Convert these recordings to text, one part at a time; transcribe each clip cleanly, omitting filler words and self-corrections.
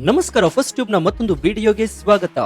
ನಮಸ್ಕಾರ. First tube ನ ಮತ್ತೊಂದು ವಿಡಿಯೋಗೆ ಸ್ವಾಗತ.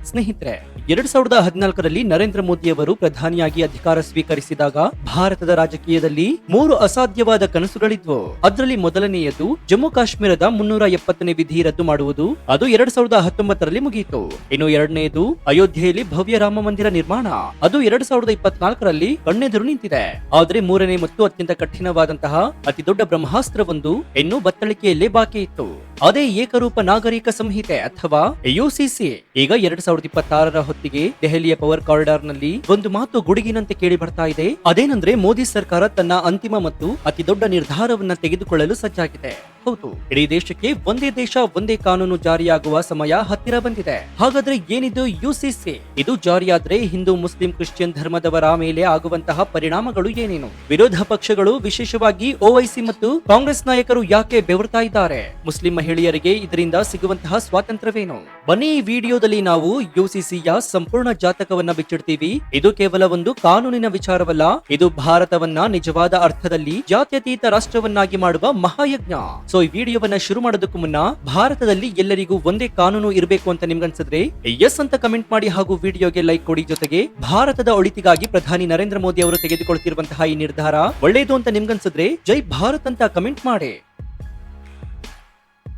ಸ್ನೇಹಿತರೆ, 2014ರಲ್ಲಿ ನರೇಂದ್ರ ಮೋದಿ ಅವರು ಪ್ರಧಾನಿಯಾಗಿ ಅಧಿಕಾರ ಸ್ವೀಕರಿಸಿದಾಗ ಭಾರತದ ರಾಜಕೀಯದಲ್ಲಿ 3 ಅಸಾಧ್ಯವಾದ ಕನಸುಗಳಿದ್ವು. ಅದರಲ್ಲಿ ಮೊದಲನೆಯದು ಜಮ್ಮು ಕಾಶ್ಮೀರದ 370ನೇ ವಿಧಿ ರದ್ದು ಮಾಡುವುದು. ಅದು 2019ರಲ್ಲಿ ಮುಗಿಯಿತು. ಇನ್ನು ಎರಡನೆಯದು ಅಯೋಧ್ಯೆಯಲ್ಲಿ ಭವ್ಯ ರಾಮ ಮಂದಿರ ನಿರ್ಮಾಣ. ಅದು 2024ರಲ್ಲಿ ಕಣ್ಣೆದುರು ನಿಂತಿದೆ. ಆದ್ರೆ ಮೂರನೇ ಮತ್ತು ಅತ್ಯಂತ ಕಠಿಣವಾದಂತಹ ಅತಿ ದೊಡ್ಡ ಬ್ರಹ್ಮಾಸ್ತ್ರವೊಂದು ಇನ್ನೂ ಬತ್ತಳಿಕೆಯಲ್ಲೇ ಬಾಕಿ ಇತ್ತು. ಅದೇ ಏಕರೂಪ ನಾಗರಿಕ ಸಂಹಿತೆ ಅಥವಾ ಯುಸಿಸಿ. ಈಗ 2026ರ ಹೊತ್ತಿಗೆ ದೆಹಲಿಯ ಪವರ್ ಕಾರಿಡಾರ್ ನಲ್ಲಿ ಒಂದು ಮಾತು ಗುಡುಗಿನಂತೆ ಕೇಳಿ ಬರ್ತಾ ಇದೆ. ಅದೇನಂದ್ರೆ ಮೋದಿ ಸರ್ಕಾರ ತನ್ನ ಅಂತಿಮ ಮತ್ತು ಅತಿ ದೊಡ್ಡ ನಿರ್ಧಾರವನ್ನ ತೆಗೆದುಕೊಳ್ಳಲು ಸಜ್ಜಾಗಿದೆ. ಹೌದು, ಇಡೀ ದೇಶಕ್ಕೆ ಒಂದೇ ದೇಶ ಒಂದೇ ಕಾನೂನು ಜಾರಿಯಾಗುವ ಸಮಯ ಹತ್ತಿರ ಬಂದಿದೆ. ಹಾಗಾದ್ರೆ ಏನಿದು ಯುಸಿಸಿ? ಇದು ಜಾರಿಯಾದ್ರೆ ಹಿಂದೂ, ಮುಸ್ಲಿಂ, ಕ್ರಿಶ್ಚಿಯನ್ ಧರ್ಮದವರ ಮೇಲೆ ಆಗುವಂತಹ ಪರಿಣಾಮಗಳು ಏನೇನು? ವಿರೋಧ ಪಕ್ಷಗಳು, ವಿಶೇಷವಾಗಿ ಓವೈಸಿ ಮತ್ತು ಕಾಂಗ್ರೆಸ್ ನಾಯಕರು ಯಾಕೆ ಬೆವರ್ತಾ ಇದ್ದಾರೆ? ಮುಸ್ಲಿಂ ಮಹಿಳೆಯರಿಗೆ ಇದರಿಂದ ಸಿಗುವಂತಹ ಸ್ವಾತಂತ್ರ್ಯವೇನು? ಬನ್ನಿ, ಈ ವಿಡಿಯೋದಲ್ಲಿ ನಾವು ಯುಸಿಸಿಯ ಸಂಪೂರ್ಣ ಜಾತಕವನ್ನ ಬಿಚ್ಚಿಡ್ತೀವಿ. ಇದು ಕೇವಲ ಒಂದು ಕಾನೂನಿನ ವಿಚಾರವಲ್ಲ, ಇದು ಭಾರತವನ್ನ ನಿಜವಾದ ಅರ್ಥದಲ್ಲಿ ಜಾತ್ಯತೀತ ರಾಷ್ಟ್ರವನ್ನಾಗಿ ಮಾಡುವ ಮಹಾಯಜ್ಞ. ಸೊ ಈ ವಿಡಿಯೋವನ್ನ ಶುರು ಮಾಡೋದಕ್ಕೂ ಮುನ್ನ ಭಾರತದಲ್ಲಿ ಎಲ್ಲರಿಗೂ ಒಂದೇ ಕಾನೂನು ಇರಬೇಕು ಅಂತ ನಿಮ್ಗನ್ಸಿದ್ರೆ ಎಸ್ ಅಂತ ಕಮೆಂಟ್ ಮಾಡಿ ಹಾಗೂ ವಿಡಿಯೋಗೆ ಲೈಕ್ ಕೊಡಿ. ಜೊತೆಗೆ ಭಾರತದ ಒಳಿತಿಗಾಗಿ ಪ್ರಧಾನಿ ನರೇಂದ್ರ ಮೋದಿ ಅವರು ತೆಗೆದುಕೊಳ್ತಿರುವಂತಹ ಈ ನಿರ್ಧಾರ ಒಳ್ಳೆಯದು ಅಂತ ನಿಮ್ಗನ್ಸಿದ್ರೆ ಜೈ ಭಾರತ್ ಅಂತ ಕಮೆಂಟ್ ಮಾಡಿ.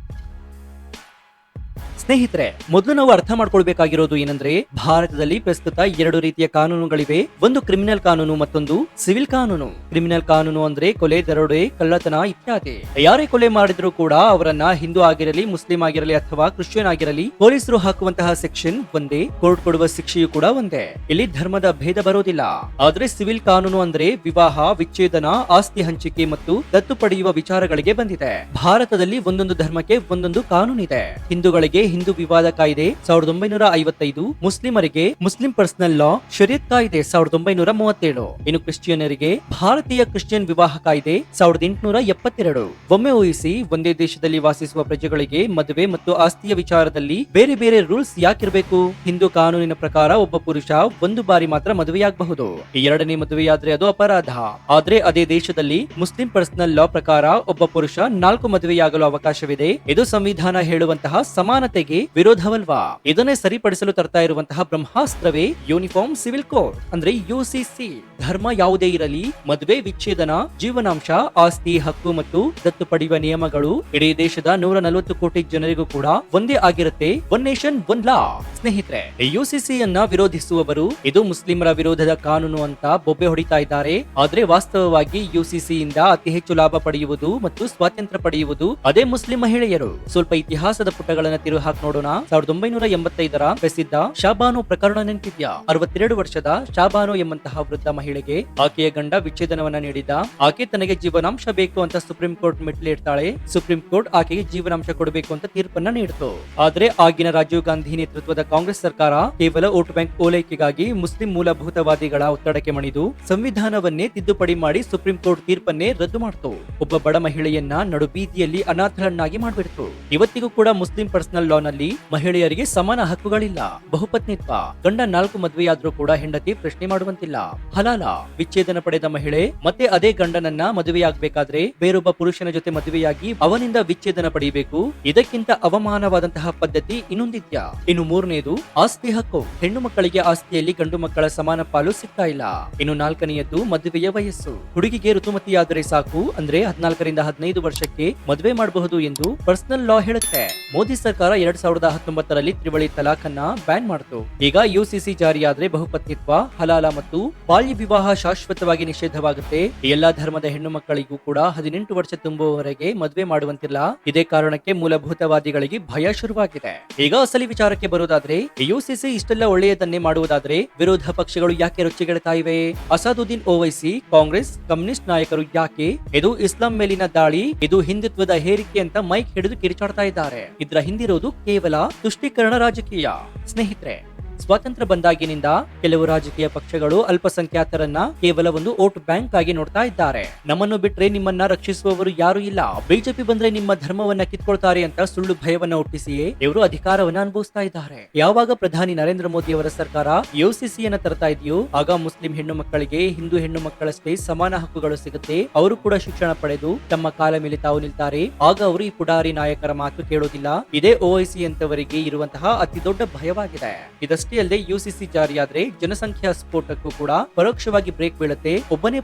ಸ್ನೇಹಿತರೆ, ಮೊದಲು ನಾವು ಅರ್ಥ ಮಾಡ್ಕೊಳ್ಬೇಕಾಗಿರೋದು ಏನಂದ್ರೆ ಭಾರತದಲ್ಲಿ ಪ್ರಸ್ತುತ 2 ರೀತಿಯ ಕಾನೂನುಗಳಿವೆ. ಒಂದು ಕ್ರಿಮಿನಲ್ ಕಾನೂನು, ಮತ್ತೊಂದು ಸಿವಿಲ್ ಕಾನೂನು. ಕ್ರಿಮಿನಲ್ ಕಾನೂನು ಅಂದ್ರೆ ಕೊಲೆ, ದರೋಡೆ, ಕಳ್ಳತನ ಇತ್ಯಾದಿ. ಯಾರೇ ಕೊಲೆ ಮಾಡಿದ್ರು ಕೂಡ ಅವರನ್ನ ಹಿಂದೂ ಆಗಿರಲಿ, ಮುಸ್ಲಿಂ ಆಗಿರಲಿ ಅಥವಾ ಕ್ರಿಶ್ಚಿಯನ್ ಆಗಿರಲಿ ಪೊಲೀಸರು ಹಾಕುವಂತಹ ಸೆಕ್ಷನ್ ಒಂದೇ, ಕೋರ್ಟ್ ಕೊಡುವ ಶಿಕ್ಷೆಯು ಕೂಡ ಒಂದೇ. ಇಲ್ಲಿ ಧರ್ಮದ ಭೇದ ಬರೋದಿಲ್ಲ. ಆದ್ರೆ ಸಿವಿಲ್ ಕಾನೂನು ಅಂದ್ರೆ ವಿವಾಹ, ವಿಚ್ಛೇದನ, ಆಸ್ತಿ ಹಂಚಿಕೆ ಮತ್ತು ದತ್ತು ಪಡೆಯುವ ವಿಚಾರಗಳಿಗೆ ಬಂದಿದೆ. ಭಾರತದಲ್ಲಿ ಒಂದೊಂದು ಧರ್ಮಕ್ಕೆ ಒಂದೊಂದು ಕಾನೂನಿದೆ. ಹಿಂದೂಗಳಿಗೆ ಹಿಂದೂ ವಿವಾದ ಕಾಯ್ದೆ 1955, ಮುಸ್ಲಿಮರಿಗೆ ಮುಸ್ಲಿಂ ಪರ್ಸನಲ್ ಲಾ ಶರಿಯತ್ ಕಾಯ್ದೆ 1937, ಇನ್ನು ಕ್ರಿಶ್ಚಿಯನರಿಗೆ ಭಾರತೀಯ ಕ್ರಿಶ್ಚಿಯನ್ ವಿವಾಹ ಕಾಯ್ದೆ 1872. ಒಮ್ಮೆ ಊಹಿಸಿ, ಒಂದೇ ದೇಶದಲ್ಲಿ ವಾಸಿಸುವ ಪ್ರಜೆಗಳಿಗೆ ಮದುವೆ ಮತ್ತು ಆಸ್ತಿಯ ವಿಚಾರದಲ್ಲಿ ಬೇರೆ ಬೇರೆ ರೂಲ್ಸ್ ಯಾಕಿರಬೇಕು? ಹಿಂದೂ ಕಾನೂನಿನ ಪ್ರಕಾರ ಒಬ್ಬ ಪುರುಷ ಒಂದು ಬಾರಿ ಮಾತ್ರ ಮದುವೆಯಾಗಬಹುದು. ಎರಡನೇ ಮದುವೆಯಾದ್ರೆ ಅದು ಅಪರಾಧ. ಆದ್ರೆ ಅದೇ ದೇಶದಲ್ಲಿ ಮುಸ್ಲಿಂ ಪರ್ಸನಲ್ ಲಾ ಪ್ರಕಾರ ಒಬ್ಬ ಪುರುಷ 4 ಮದುವೆಯಾಗಲು ಅವಕಾಶವಿದೆ. ಇದು ಸಂವಿಧಾನ ಹೇಳುವಂತಹ ಸಮಾನತೆಗೆ ವಿರೋಧವಲ್ವಾ? ಇದನ್ನೇ ಸರಿಪಡಿಸಲು ತರ್ತಾ ಇರುವಂತಹ ಬ್ರಹ್ಮಾಸ್ತ್ರವೇ ಯೂನಿಫಾರ್ಮ್ ಸಿವಿಲ್ ಕೋಡ್ ಅಂದ್ರೆ ಯುಸಿಸಿ. ಧರ್ಮ ಯಾವುದೇ ಇರಲಿ, ಮದುವೆ, ವಿಚ್ಛೇದನ, ಜೀವನಾಂಶ, ಆಸ್ತಿ ಹಕ್ಕು ಮತ್ತು ದತ್ತು ಪಡೆಯುವ ನಿಯಮಗಳು ಇಡೀ ದೇಶದ 140 ಕೋಟಿ ಜನರಿಗೂ ಕೂಡ ಒಂದೇ ಆಗಿರುತ್ತೆ. ಒನ್ ನೇಷನ್ ಒನ್ ಲಾ. ಸ್ನೇಹಿತರೆ, ಯುಸಿಸಿಯನ್ನ ವಿರೋಧಿಸುವವರು ಇದು ಮುಸ್ಲಿಮರ ವಿರೋಧದ ಕಾನೂನು ಅಂತ ಬೊಬ್ಬೆ ಹೊಡಿತಾ ಇದ್ದಾರೆ. ಆದ್ರೆ ವಾಸ್ತವವಾಗಿ ಯುಸಿಸಿಯಿಂದ ಅತಿ ಹೆಚ್ಚು ಲಾಭ ಪಡೆಯುವುದು ಮತ್ತು ಸ್ವಾತಂತ್ರ್ಯ ಪಡೆಯುವುದು ಅದೇ ಮುಸ್ಲಿಂ ಮಹಿಳೆಯರು. ಸ್ವಲ್ಪ ಇತಿಹಾಸದ ಪುಟಗಳನ್ನ ತಿರು ಹಾಕಿ ನೋಡೋಣ. 1985ರ ಪ್ರಸಿದ್ಧ ಶಾಬಾನು ಪ್ರಕರಣ ನೆನಪಿದ್ಯಾ? 62 ವರ್ಷದ ಶಾಬಾನು ಎಂಬಂತಹ ವೃದ್ಧ ಮಹಿಳೆಗೆ ಆಕೆಯ ಗಂಡ ವಿಚ್ಛೇದನವನ್ನ ನೀಡಿದ. ಆಕೆ ತನಗೆ ಜೀವನಾಂಶ ಬೇಕು ಅಂತ ಸುಪ್ರೀಂ ಕೋರ್ಟ್ ಮೆಟ್ಟಿಲೇರ್ತಾಳೆ. ಸುಪ್ರೀಂ ಕೋರ್ಟ್ ಆಕೆಗೆ ಜೀವನಾಂಶ ಕೊಡಬೇಕು ಅಂತ ತೀರ್ಪನ್ನ ನೀಡಿತು. ಆದ್ರೆ ಆಗಿನ ರಾಜೀವ್ ಗಾಂಧಿ ನೇತೃತ್ವದ ಕಾಂಗ್ರೆಸ್ ಸರ್ಕಾರ ಕೇವಲ ವೋಟ್ ಬ್ಯಾಂಕ್ ಓಲೈಕೆಗಾಗಿ ಮುಸ್ಲಿಂ ಮೂಲಭೂತವಾದಿಗಳ ಒತ್ತಡಕ್ಕೆ ಮಣಿದು ಸಂವಿಧಾನವನ್ನೇ ತಿದ್ದುಪಡಿ ಮಾಡಿ ಸುಪ್ರೀಂ ಕೋರ್ಟ್ ತೀರ್ಪನ್ನೇ ರದ್ದು ಮಾಡಿತು. ಒಬ್ಬ ಬಡ ಮಹಿಳೆಯನ್ನ ನಡು ಬೀದಿಯಲ್ಲಿ ಅನಾಥರನ್ನಾಗಿ ಮಾಡಿಬಿಡ್ತು. ಇವತ್ತಿಗೂ ಕೂಡ ಮುಸ್ಲಿಂ ಪರ್ಸನಲ್ ಲಾ ನಲ್ಲಿ ಮಹಿಳೆಯರಿಗೆ ಸಮಾನ ಹಕ್ಕುಗಳಿಲ್ಲ. ಬಹುಪತ್ನಿತ್ವ, ಗಂಡ 4 ಮದುವೆಯಾದ್ರೂ ಕೂಡ ಹೆಂಡತಿ ಪ್ರಶ್ನೆ ಮಾಡುವಂತಿಲ್ಲ. ಹಲಾಲ, ವಿಚ್ಛೇದನ ಪಡೆದ ಮಹಿಳೆ ಮತ್ತೆ ಅದೇ ಗಂಡನನ್ನ ಮದುವೆಯಾಗಬೇಕಾದ್ರೆ ಬೇರೊಬ್ಬ ಪುರುಷನ ಜೊತೆ ಮದುವೆಯಾಗಿ ಅವನಿಂದ ವಿಚ್ಛೇದನ ಪಡೆಯಬೇಕು. ಇದಕ್ಕಿಂತ ಅವಮಾನವಾದಂತಹ ಪದ್ಧತಿ ಇನ್ನೊಂದಿದ್ಯಾ? ಇನ್ನು ಮೂರನೇದು ಆಸ್ತಿ ಹಕ್ಕು. ಹೆಣ್ಣು ಮಕ್ಕಳಿಗೆ ಆಸ್ತಿಯಲ್ಲಿ ಗಂಡು ಮಕ್ಕಳ ಸಮಾನ ಪಾಲು ಸಿಗ್ತಾ ಇಲ್ಲ. ಇನ್ನು ನಾಲ್ಕನೆಯದ್ದು ಮದುವೆಯ ವಯಸ್ಸು. ಹುಡುಗಿಗೆ ಋತುಮತಿಯಾದರೆ ಸಾಕು, ಅಂದ್ರೆ 14ರಿಂದ 15 ವರ್ಷಕ್ಕೆ ಮದುವೆ ಮಾಡಬಹುದು ಎಂದು ಪರ್ಸನಲ್ ಲಾ ಹೇಳುತ್ತೆ. ಮೋದಿ ಸರ್ಕಾರ 2019ರಲ್ಲಿ ತ್ರಿವಳಿ ತಲಾಖ್ ಅನ್ನ ಬ್ಯಾನ್ ಮಾಡಿತು. ಈಗ ಯುಸಿಸಿ ಜಾರಿಯಾದ್ರೆ ಬಹುಪತ್ನಿತ್ವ, ಹಲಾಲ ಮತ್ತು ಬಾಲ್ಯ ವಿವಾಹ ಶಾಶ್ವತವಾಗಿ ನಿಷೇಧವಾಗುತ್ತೆ. ಎಲ್ಲಾ ಧರ್ಮದ ಹೆಣ್ಣು ಮಕ್ಕಳಿಗೂ ಕೂಡ 18 ವರ್ಷ ತುಂಬುವವರೆಗೆ ಮದುವೆ ಮಾಡುವಂತಿಲ್ಲ. ಇದೇ ಕಾರಣಕ್ಕೆ ಮೂಲಭೂತವಾದಿಗಳಿಗೆ ಭಯ ಶುರುವಾಗಿದೆ. ಈಗ ಅಸಲಿ ವಿಚಾರಕ್ಕೆ ಬರೋದಾದ್ರೆ, ಯುಸಿಸಿ ಇಷ್ಟೆಲ್ಲ ಒಳ್ಳೆಯದನ್ನೇ ಮಾಡುವುದಾದ್ರೆ ವಿರೋಧ ಪಕ್ಷಗಳು ಯಾಕೆ ರೊಚ್ಚಿಗೆಳ್ತಾ ಇವೆ? ಅಸಾದುದ್ದೀನ್ ಓವೈಸಿ, ಕಾಂಗ್ರೆಸ್, ಕಮ್ಯುನಿಸ್ಟ್ ನಾಯಕರು ಯಾಕೆ ಇದು ಇಸ್ಲಾಂ ಮೇಲಿನ ದಾಳಿ, ಇದು ಹಿಂದುತ್ವದ ಹೇರಿಕೆ ಅಂತ ಮೈಕ್ ಹಿಡಿದು ಕಿರಿಚಾಡ್ತಾ ಇದ್ದಾರೆ? ಇದ್ರ ಹಿಂದಿರೋದು ಕೇವಲ ತುಷ್ಟೀಕರಣ ರಾಜಕೀಯ. ಸ್ನೇಹಿತರೆ, ಸ್ವಾತಂತ್ರ್ಯ ಬಂದಾಗಿನಿಂದ ಕೆಲವು ರಾಜಕೀಯ ಪಕ್ಷಗಳು ಅಲ್ಪಸಂಖ್ಯಾತರನ್ನ ಕೇವಲ ಒಂದು ವೋಟ್ ಬ್ಯಾಂಕ್ ಆಗಿ ನೋಡ್ತಾ ಇದ್ದಾರೆ. ನಮ್ಮನ್ನು ಬಿಟ್ರೆ ನಿಮ್ಮನ್ನ ರಕ್ಷಿಸುವವರು ಯಾರು ಇಲ್ಲ, ಬಿಜೆಪಿ ಬಂದ್ರೆ ನಿಮ್ಮ ಧರ್ಮವನ್ನ ಕಿತ್ಕೊಳ್ತಾರೆ ಅಂತ ಸುಳ್ಳು ಭಯವನ್ನ ಹುಟ್ಟಿಸಿಯೇ ಇವರು ಅಧಿಕಾರವನ್ನ ಅನುಭವಿಸ್ತಾ ಇದ್ದಾರೆ. ಯಾವಾಗ ಪ್ರಧಾನಿ ನರೇಂದ್ರ ಮೋದಿ ಅವರ ಸರ್ಕಾರ ಯುಸಿಸಿಯನ್ನ ತರ್ತಾ ಇದೆಯೋ ಆಗ ಮುಸ್ಲಿಂ ಹೆಣ್ಣು ಮಕ್ಕಳಿಗೆ ಹಿಂದೂ ಹೆಣ್ಣು ಮಕ್ಕಳಷ್ಟೇ ಸಮಾನ ಹಕ್ಕುಗಳು ಸಿಗುತ್ತೆ. ಅವರು ಕೂಡ ಶಿಕ್ಷಣ ಪಡೆದು ತಮ್ಮ ಕಾಲ ಮೇಲೆ ತಾವು ನಿಲ್ತಾರೆ. ಆಗ ಅವರು ಈ ಪುಡಾರಿ ನಾಯಕರ ಮಾತು ಕೇಳೋದಿಲ್ಲ. ಇದೇ ಓವೈಸಿ ಅಂತವರಿಗೆ ಇರುವಂತಹ ಅತಿ ದೊಡ್ಡ ಭಯವಾಗಿದೆ. ಇದಷ್ಟೇ ಅಲ್ಲದೆ ಯುಸಿಸಿ ಜಾರಿಯಾದ್ರೆ ಜನಸಂಖ್ಯಾ ಸ್ಫೋಟಕ್ಕೂ ಕೂಡ ಪರೋಕ್ಷವಾಗಿ ಬ್ರೇಕ್ ಬೀಳುತ್ತೆ. ಒಬ್ಬನೇ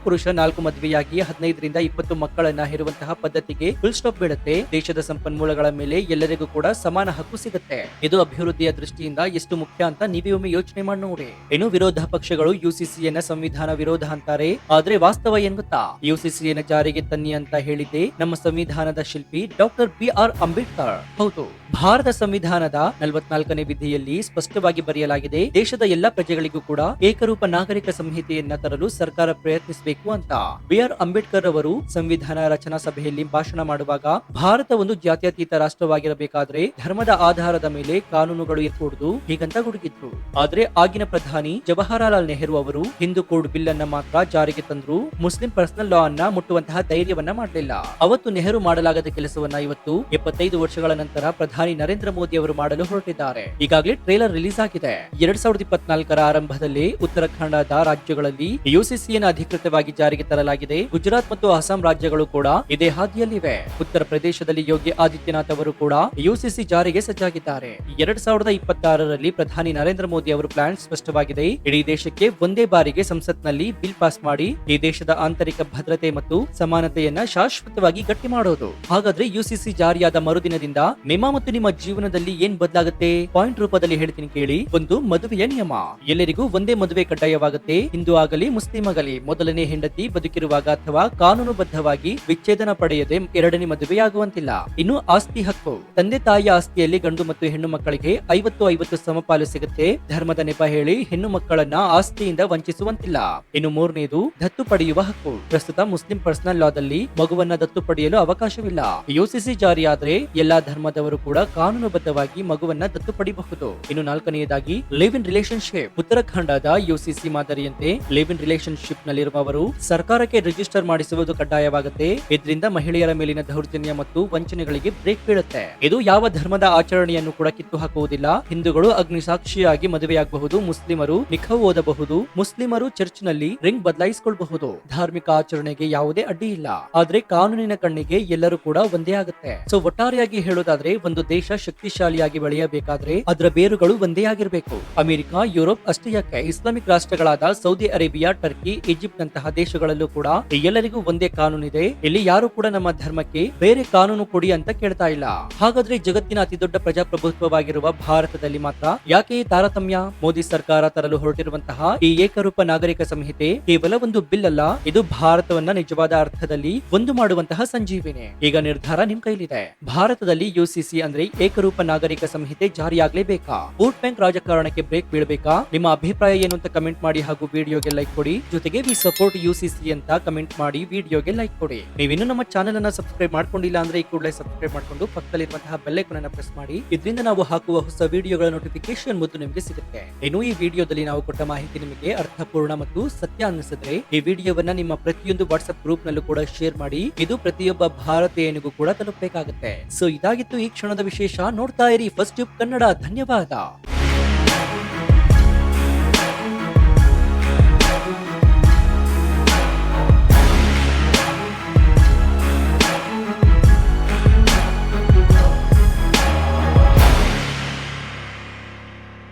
ಪುರುಷ 4 ಮದುವೆಯಾಗಿ 15ರಿಂದ 20 ಮಕ್ಕಳನ್ನ ಹೇರುವಂತಹ ಪದ್ಧತಿಗೆ ಫುಲ್ ಸ್ಟಾಪ್ ಬೀಳುತ್ತೆ. ದೇಶದ ಸಂಪನ್ಮೂಲಗಳ ಮೇಲೆ ಎಲ್ಲರಿಗೂ ಕೂಡ ಸಮಾನ ಹಕ್ಕು ಸಿಗುತ್ತೆ. ಇದು ಅಭಿವೃದ್ಧಿಯ ದೃಷ್ಟಿಯಿಂದ ಎಷ್ಟು ಮುಖ್ಯ ಅಂತ ನೀವೇ ಒಮ್ಮೆ ಯೋಚನೆ ಮಾಡಿ ನೋಡಿ. ಇನ್ನು ವಿರೋಧ ಪಕ್ಷಗಳು ಯುಸಿಸಿಯನ್ನ ಸಂವಿಧಾನ ವಿರೋಧ ಅಂತಾರೆ. ಆದ್ರೆ ವಾಸ್ತವ ಏನ್ ಗೊತ್ತಾ? ಯುಸಿಸಿಯನ್ನ ಜಾರಿಗೆ ತನ್ನಿ ಅಂತ ಹೇಳಿದ್ದೆ ನಮ್ಮ ಸಂವಿಧಾನದ ಶಿಲ್ಪಿ ಡಾಕ್ಟರ್ BR ಅಂಬೇಡ್ಕರ್. ಹೌದು, ಭಾರತ ಸಂವಿಧಾನದ 44ನೇ ವಿಧಿಯಲ್ಲಿ ಸ್ಪಷ್ಟವಾಗಿ ಬರೆಯಲಾಗಿದೆ, ದೇಶದ ಎಲ್ಲಾ ಪ್ರಜೆಗಳಿಗೂ ಕೂಡ ಏಕರೂಪ ನಾಗರಿಕ ಸಂಹಿತೆಯನ್ನ ತರಲು ಸರ್ಕಾರ ಪ್ರಯತ್ನಿಸಬೇಕು ಅಂತ. BR ಅಂಬೇಡ್ಕರ್ ಅವರು ಸಂವಿಧಾನ ರಚನಾ ಸಭೆಯಲ್ಲಿ ಭಾಷಣ ಮಾಡುವಾಗ ಭಾರತ ಒಂದು ಜಾತ್ಯತೀತ ರಾಷ್ಟ್ರವಾಗಿರಬೇಕಾದ್ರೆ ಧರ್ಮದ ಆಧಾರದ ಮೇಲೆ ಕಾನೂನುಗಳು ಇರಕೂಡದು ಹೀಗಂತ ಗುಡುಗಿದ್ರು. ಆದ್ರೆ ಆಗಿನ ಪ್ರಧಾನಿ ಜವಾಹರಲಾಲ್ ನೆಹರು ಅವರು ಹಿಂದೂ ಕೋಡ್ ಬಿಲ್ ಅನ್ನ ಮಾತ್ರ ಜಾರಿಗೆ ತಂದ್ರು. ಮುಸ್ಲಿಂ ಪರ್ಸನಲ್ ಲಾ ಅನ್ನ ಮುಟ್ಟುವಂತಹ ಧೈರ್ಯವನ್ನ ಮಾಡಲಿಲ್ಲ. ಅವತ್ತು ನೆಹರು ಮಾಡಲಾಗದ ಕೆಲಸವನ್ನ ಇವತ್ತು 75 ವರ್ಷಗಳ ನಂತರ ಪ್ರಧಾನಿ ನರೇಂದ್ರ ಮೋದಿ ಅವರು ಮಾಡಲು ಹೊರಟಿದ್ದಾರೆ. ಈಗಾಗಲೇ ಟ್ರೇಲರ್ ರಿಲೀಸ್ ಆಗಿದೆ. 2024ರ ಆರಂಭದಲ್ಲಿ ಉತ್ತರಾಖಂಡದ ರಾಜ್ಯಗಳಲ್ಲಿ ಯುಸಿಸಿಯನ್ನು ಅಧಿಕೃತವಾಗಿ ಜಾರಿಗೆ ತರಲಾಗಿದೆ. ಗುಜರಾತ್ ಮತ್ತು ಅಸ್ಸಾಂ ರಾಜ್ಯಗಳು ಕೂಡ ಇದೇ ಹಾದಿಯಲ್ಲಿವೆ. ಉತ್ತರ ಪ್ರದೇಶದಲ್ಲಿ ಯೋಗಿ ಆದಿತ್ಯನಾಥ್ ಅವರು ಕೂಡ ಯುಸಿಸಿ ಜಾರಿಗೆ ಸಜ್ಜಾಗಿದ್ದಾರೆ. 2026ರಲ್ಲಿ ಪ್ರಧಾನಿ ನರೇಂದ್ರ ಮೋದಿ ಅವರ ಪ್ಲಾನ್ ಸ್ಪಷ್ಟವಾಗಿದೆ. ಇಡೀ ದೇಶಕ್ಕೆ ಒಂದೇ ಬಾರಿಗೆ ಸಂಸತ್ನಲ್ಲಿ ಬಿಲ್ ಪಾಸ್ ಮಾಡಿ ಈ ದೇಶದ ಆಂತರಿಕ ಭದ್ರತೆ ಮತ್ತು ಸಮಾನತೆಯನ್ನ ಶಾಶ್ವತವಾಗಿ ಗಟ್ಟಿ ಮಾಡೋದು. ಹಾಗಾದ್ರೆ ಯುಸಿಸಿ ಜಾರಿಯಾದ ಮರುದಿನದಿಂದ ನಿಮ್ಮ ಮತ್ತು ನಿಮ್ಮ ಜೀವನದಲ್ಲಿ ಏನ್ ಬದಲಾಗುತ್ತೆ? ಪಾಯಿಂಟ್ ರೂಪದಲ್ಲಿ ಹೇಳ್ತೀನಿ ಕೇಳಿ. ಒಂದು, ಮದುವೆಯ ನಿಯಮ. ಎಲ್ಲರಿಗೂ ಒಂದೇ ಮದುವೆ ಕಡ್ಡಾಯವಾಗುತ್ತೆ. ಹಿಂದೂ ಆಗಲಿ ಮುಸ್ಲಿಂ ಆಗಲಿ ಮೊದಲನೇ ಹೆಂಡತಿ ಬದುಕಿರುವಾಗ ಅಥವಾ ಕಾನೂನುಬದ್ಧವಾಗಿ ವಿಚ್ಛೇದನ ಪಡೆಯದೆ ಎರಡನೇ ಮದುವೆಯಾಗುವಂತಿಲ್ಲ. ಇನ್ನು ಆಸ್ತಿ ಹಕ್ಕು. ತಂದೆ ತಾಯಿಯ ಆಸ್ತಿಯಲ್ಲಿ ಗಂಡು ಮತ್ತು ಹೆಣ್ಣು ಮಕ್ಕಳಿಗೆ 50-50 ಸಮಪಾಲು ಸಿಗುತ್ತೆ. ಧರ್ಮದ ನೆಪ ಹೇಳಿ ಹೆಣ್ಣು ಮಕ್ಕಳನ್ನ ಆಸ್ತಿಯಿಂದ ವಂಚಿಸುವಂತಿಲ್ಲ. ಇನ್ನು ಮೂರನೇದು, ದತ್ತು ಪಡೆಯುವ ಹಕ್ಕು. ಪ್ರಸ್ತುತ ಮುಸ್ಲಿಂ ಪರ್ಸನಲ್ ಲಾದಲ್ಲಿ ಮಗುವನ್ನ ದತ್ತು ಪಡೆಯಲು ಅವಕಾಶವಿಲ್ಲ. ಯುಸಿಸಿ ಜಾರಿಯಾದ್ರೆ ಎಲ್ಲಾ ಧರ್ಮದವರು ಕೂಡ ಕಾನೂನುಬದ್ಧವಾಗಿ ಮಗುವನ್ನ ದತ್ತು ಪಡೆಯಬಹುದು. ಇನ್ನು ನಾಲ್ಕನೆಯದಾಗಿ, ಲಿವ್ ಇನ್ ರಿಲೇಶನ್ಶಿಪ್. ಉತ್ತರಾಖಂಡದ ಯುಸಿಸಿ ಮಾದರಿಯಂತೆ ಲಿವ್ ಇನ್ ರಿಲೇಶನ್ಶಿಪ್ ನಲ್ಲಿರುವವರು ಸರ್ಕಾರಕ್ಕೆ ರಿಜಿಸ್ಟರ್ ಮಾಡಿಸುವುದು ಕಡ್ಡಾಯವಾಗುತ್ತೆ. ಇದರಿಂದ ಮಹಿಳೆಯರ ಮೇಲಿನ ದೌರ್ಜನ್ಯ ಮತ್ತು ವಂಚನೆಗಳಿಗೆ ಬ್ರೇಕ್ ಬೀಳುತ್ತೆ. ಇದು ಯಾವ ಧರ್ಮದ ಆಚರಣೆಯನ್ನು ಕೂಡ ಕಿತ್ತು ಹಾಕುವುದಿಲ್ಲ. ಹಿಂದೂಗಳು ಅಗ್ನಿ ಸಾಕ್ಷಿಯಾಗಿ ಮದುವೆಯಾಗಬಹುದು, ಮುಸ್ಲಿಮರು ನಿಖಾ ಓದಬಹುದು, ಮುಸ್ಲಿಮರು ಚರ್ಚ್ ನಲ್ಲಿ ರಿಂಗ್ ಬದಲಾಯಿಸಿಕೊಳ್ಳಬಹುದು. ಧಾರ್ಮಿಕ ಆಚರಣೆಗೆ ಯಾವುದೇ ಅಡ್ಡಿ ಇಲ್ಲ. ಆದ್ರೆ ಕಾನೂನಿನ ಕಣ್ಣಿಗೆ ಎಲ್ಲರೂ ಕೂಡ ಒಂದೇ ಆಗುತ್ತೆ. ಸೊ ಒಟ್ಟಾರೆಯಾಗಿ ಹೇಳೋದಾದ್ರೆ ಒಂದು ದೇಶ ಶಕ್ತಿಶಾಲಿಯಾಗಿ ಬೆಳೆಯಬೇಕಾದ್ರೆ ಅದರ ಬೇರುಗಳು ಒಂದೇ ಆಗಿರಬೇಕು. ಅಮೆರಿಕ, ಯುರೋಪ್ ಅಷ್ಟೇ ಯಾಕೆ ಇಸ್ಲಾಮಿಕ್ ರಾಷ್ಟ್ರಗಳಾದ ಸೌದಿ ಅರೇಬಿಯಾ, ಟರ್ಕಿ, ಈಜಿಪ್ಟ್ ನಂತಹ ದೇಶಗಳಲ್ಲೂ ಕೂಡ ಎಲ್ಲರಿಗೂ ಒಂದೇ ಕಾನೂನಿದೆ. ಇಲ್ಲಿ ಯಾರು ಕೂಡ ನಮ್ಮ ಧರ್ಮಕ್ಕೆ ಬೇರೆ ಕಾನೂನು ಕೊಡಿ ಅಂತ ಕೇಳ್ತಾ ಇಲ್ಲ. ಹಾಗಾದ್ರೆ ಜಗತ್ತಿನ ಅತಿ ದೊಡ್ಡ ಪ್ರಜಾಪ್ರಭುತ್ವವಾಗಿರುವ ಭಾರತದಲ್ಲಿ ಮಾತ್ರ ಯಾಕೆ ಈ ತಾರತಮ್ಯ? ಮೋದಿ ಸರ್ಕಾರ ತರಲು ಹೊರಟಿರುವಂತಹ ಈ ಏಕರೂಪ ನಾಗರಿಕ ಸಂಹಿತೆ ಕೇವಲ ಒಂದು ಬಿಲ್ ಅಲ್ಲ, ಇದು ಭಾರತವನ್ನ ನಿಜವಾದ ಅರ್ಥದಲ್ಲಿ ಒಂದು ಮಾಡುವಂತಹ ಸಂಜೀವಿನಿ. ಈಗ ನಿರ್ಧಾರ ನಿಮ್ ಕೈಲಿದೆ. ಭಾರತದಲ್ಲಿ ಯುಸಿಸಿ ಅಂದ್ರೆ ಏಕರೂಪ ನಾಗರಿಕ ಸಂಹಿತೆ ಜಾರಿಯಾಗಲೇಬೇಕಾ? ವೋಟ್ ಬ್ಯಾಂಕ್ ರಾಜಕಾರಣಕ್ಕೆ ಬ್ರೇಕ್ ಬೀಳಬೇಕಾ? ನಿಮ್ಮ ಅಭಿಪ್ರಾಯ ಏನು ಅಂತ ಕಮೆಂಟ್ ಮಾಡಿ ಹಾಗೂ ವಿಡಿಯೋಗೆ ಲೈಕ್ ಕೊಡಿ. ಜೊತೆಗೆ ವಿ ಸಪೋರ್ಟ್ ಯುಸಿಸಿ ಅಂತ ಕಮೆಂಟ್ ಮಾಡಿ ವಿಡಿಯೋಗೆ ಲೈಕ್ ಕೊಡಿ. ನೀವಿನ್ನು ನಮ್ಮ ಚಾನೆಲ್ ಅನ್ನ ಸಬ್ಸ್ಕ್ರೈಬ್ ಮಾಡ್ಕೊಂಡಿಲ್ಲ ಅಂದ್ರೆ ಈ ಕೂಡಲೇ ಸಬ್ಸ್ಕ್ರೈಬ್ ಮಾಡ್ಕೊಂಡು ಪಕ್ಕದಲ್ಲಿರುವಂತಹ ಬೆಲ್ ಐಕಾನ್ ಅನ್ನು ಪ್ರೆಸ್ ಮಾಡಿ. ಇದರಿಂದ ನಾವು ಹಾಕುವ ಹೊಸ ವಿಡಿಯೋಗಳ ನೋಟಿಫಿಕೇಶನ್ ಮೊದಲು ನಿಮಗೆ ಸಿಗುತ್ತೆ. ಇನ್ನು ಈ ವಿಡಿಯೋದಲ್ಲಿ ನಾವು ಕೊಟ್ಟ ಮಾಹಿತಿ ನಿಮಗೆ ಅರ್ಥಪೂರ್ಣ ಮತ್ತು ಸತ್ಯ ಅನಿಸಿದ್ರೆ ಈ ವಿಡಿಯೋವನ್ನ ನಿಮ್ಮ ಪ್ರತಿಯೊಂದು ವಾಟ್ಸ್ಆಪ್ ಗ್ರೂಪ್ ನಲ್ಲೂ ಕೂಡ ಶೇರ್ ಮಾಡಿ. ಇದು ಪ್ರತಿಯೊಬ್ಬ ಭಾರತೀಯನಿಗೂ ಕೂಡ ತಲುಪಬೇಕಾಗುತ್ತೆ. ಸೊ ಇದಾಗಿತ್ತು ಈ ಕ್ಷಣದ ವಿಶೇಷ. ನೋಡ್ತಾ ಇರಿ ಫಸ್ಟ್ ಟ್ಯೂಬ್ ಕನ್ನಡ. ಧನ್ಯವಾದ.